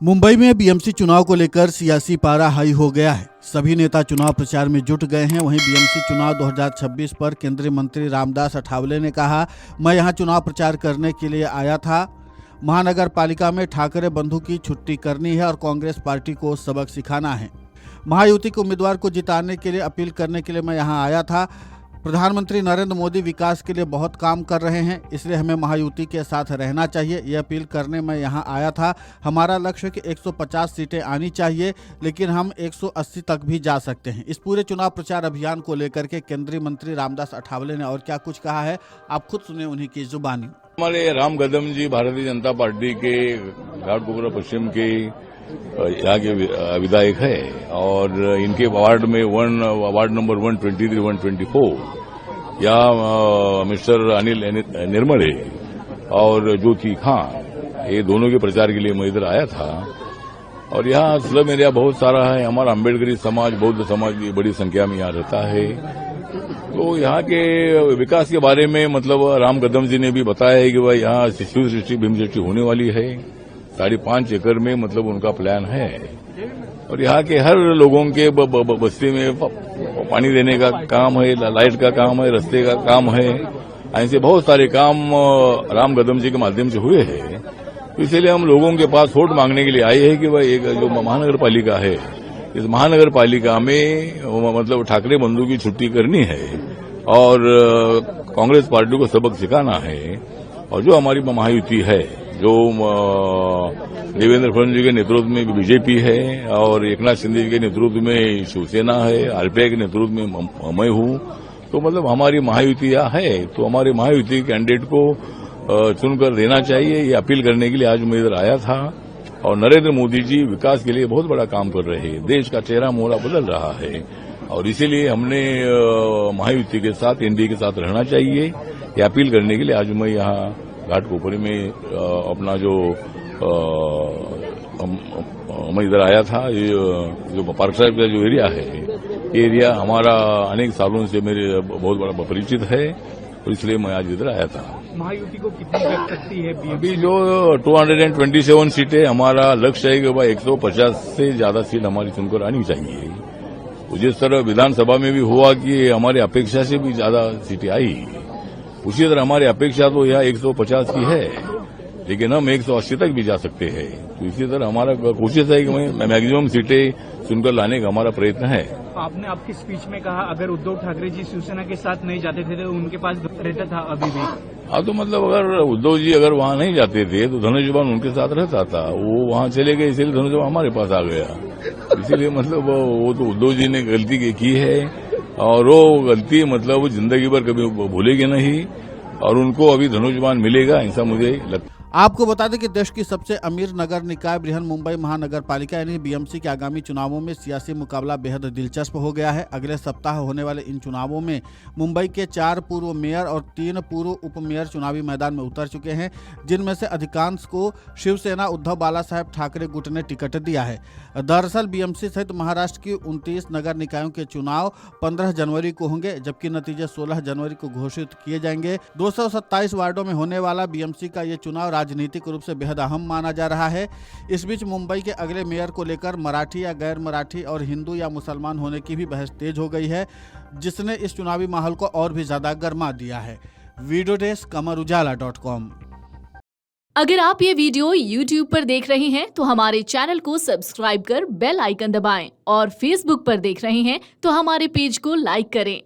मुंबई में बीएमसी चुनाव को लेकर सियासी पारा हाई हो गया है। सभी नेता चुनाव प्रचार में जुट गए हैं। वहीं बीएमसी चुनाव 2026 पर केंद्रीय मंत्री रामदास अठावले ने कहा, मैं यहां चुनाव प्रचार करने के लिए आया था। महानगर पालिका में ठाकरे बंधु की छुट्टी करनी है और कांग्रेस पार्टी को सबक सिखाना है। महायुति के उम्मीदवार को जिताने के लिए अपील करने के लिए मैं यहाँ आया था। प्रधानमंत्री नरेंद्र मोदी विकास के लिए बहुत काम कर रहे हैं, इसलिए हमें महायुति के साथ रहना चाहिए। ये अपील करने मैं यहाँ आया था। हमारा लक्ष्य है कि 150 सीटें आनी चाहिए, लेकिन हम 180 तक भी जा सकते हैं। इस पूरे चुनाव प्रचार अभियान को लेकर के केंद्रीय मंत्री रामदास अठावले ने और क्या कुछ कहा है, आप खुद सुने उन्हीं की जुबानी। हमारे राम कदम जी भारतीय जनता पार्टी के घाटकोपर पश्चिम के यहाँ के विधायक है और इनके वार्ड में वार्ड नंबर 123, 124 या मिस्टर अनिल निर्मले और ज्योति खान, ये दोनों के प्रचार के लिए मैं इधर आया था। और यहाँ स्लम एरिया बहुत सारा है। हमारा अम्बेडकरी समाज, बौद्ध समाज भी बड़ी संख्या में यहाँ रहता है। तो यहाँ के विकास के बारे में मतलब राम कदम जी ने भी बताया है कि भाई यहाँ शिशु सृष्टि भीम सृष्टि होने वाली है। 5.5 एकड़ में मतलब उनका प्लान है और यहाँ के हर लोगों के बस्ती में पानी देने का काम है, लाइट का काम है, रास्ते का काम है। ऐसे बहुत सारे काम राम कदम जी के माध्यम से हुए हैं। तो इसलिए हम लोगों के पास वोट मांगने के लिए आए हैं कि भाई एक जो महानगर पालिका है, इस महानगर पालिका में मतलब ठाकरे बंधु की छुट्टी करनी है और कांग्रेस पार्टी को सबक सिखाना है। और जो हमारी महायुति है, जो देवेंद्र फडणवीस जी के नेतृत्व में बीजेपी है और एकनाथ शिंदे जी के नेतृत्व में शिवसेना है, आरपीआई के नेतृत्व में मैं हूं, तो मतलब हमारी महायुति है। तो हमारी महायुति कैंडिडेट को चुनकर देना चाहिए, ये अपील करने के लिए आज मैं इधर आया था। और नरेंद्र मोदी जी विकास के लिए बहुत बड़ा काम कर रहे हैं, देश का चेहरा मोहरा बदल रहा है और इसीलिए हमने महायुति के साथ, एनडीए के साथ रहना चाहिए। ये अपील करने के लिए आज मैं यहाँ घाटकोपर में अपना जो मैं इधर आया था। ये जो पार्क साहब का जो एरिया है, ये एरिया हमारा अनेक सालों से मेरे बहुत बड़ा परिचित है और इसलिए मैं आज इधर आया था। महायुति को कितनी लग सकती है? अभी जो 227 सीटें, हमारा लक्ष्य है कि भाई 150 से ज्यादा सीट हमारी चुनकर आनी चाहिए। तो जिस तरह विधानसभा में भी हुआ कि हमारी अपेक्षा से भी ज्यादा सीटें आई, उसी तरह हमारी अपेक्षा तो यहाँ 150 की है, लेकिन हम 180 तक भी जा सकते हैं। तो इसी तरह हमारा कोशिश है कि मैक्सिमम सीटें चुनकर लाने का हमारा प्रयत्न है। आपने आपकी स्पीच में कहा अगर उद्धव ठाकरे जी शिवसेना के साथ नहीं जाते थे तो उनके पास रहता था अभी भी। हाँ, तो मतलब अगर उद्धव जी अगर वहां नहीं जाते थे तो धनुष्यबाण उनके साथ रहता था। वो वहां चले गए, इसलिए धनुष्यबाण हमारे पास आ गया। इसीलिए मतलब वो तो उद्धव जी ने गलती की है और वो गलती मतलब जिंदगी भर कभी भूलेगी नहीं और उनको अभी धनुष्यबाण मिलेगा, ऐसा मुझे लगता है। आपको बता दें कि देश की सबसे अमीर नगर निकाय बृहन मुंबई महानगर पालिका यानी बीएमसी के आगामी चुनावों में सियासी मुकाबला बेहद दिलचस्प हो गया है। अगले सप्ताह होने वाले इन चुनावों में मुंबई के 4 पूर्व मेयर और 3 पूर्व उप मेयर चुनावी मैदान में उतर चुके हैं, जिनमें से अधिकांश को शिवसेना उद्धव बाला साहेब ठाकरे गुट ने टिकट दिया है। दरअसल बीएमसी सहित महाराष्ट्र की 29 नगर निकायों के चुनाव 15 जनवरी को होंगे, जबकि नतीजे 16 जनवरी को घोषित किए जाएंगे। 227 वार्डों में होने वाला बीएमसी का ये चुनाव राजनीतिक रूप से बेहद अहम माना जा रहा है। इस बीच मुंबई के अगले मेयर को लेकर मराठी या गैर मराठी और हिंदू या मुसलमान होने की भी बहस तेज हो गई है, जिसने इस चुनावी माहौल को और भी ज्यादा गर्मा दिया है। Video desk amarujala.com। अगर आप ये वीडियो YouTube पर देख रहे हैं तो हमारे चैनल को सब्सक्राइब कर बेल आइकन दबाएं और Facebook पर देख रहे हैं तो हमारे पेज को लाइक करें।